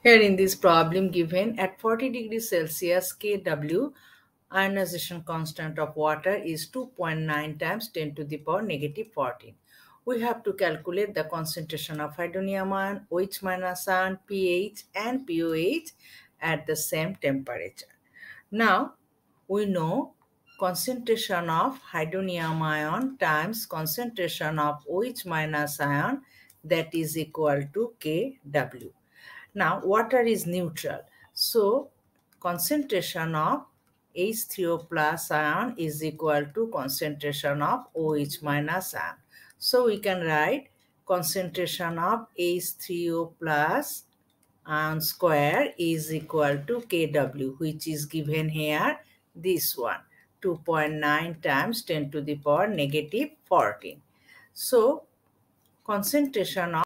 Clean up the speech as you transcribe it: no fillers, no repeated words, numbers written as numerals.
Here in this problem given at 40 degrees Celsius Kw, ionization constant of water is 2.9 times 10 to the power negative 14. We have to calculate the concentration of hydronium ion, OH minus ion, pH and POH at the same temperature. Now we know concentration of hydronium ion times concentration of OH minus ion, that is equal to Kw. Now, water is neutral. So, concentration of H3O plus ion is equal to concentration of OH minus ion. So, we can write concentration of H3O plus ion square is equal to Kw, which is given here, this one, 2.9 times 10 to the power negative 14. So, concentration of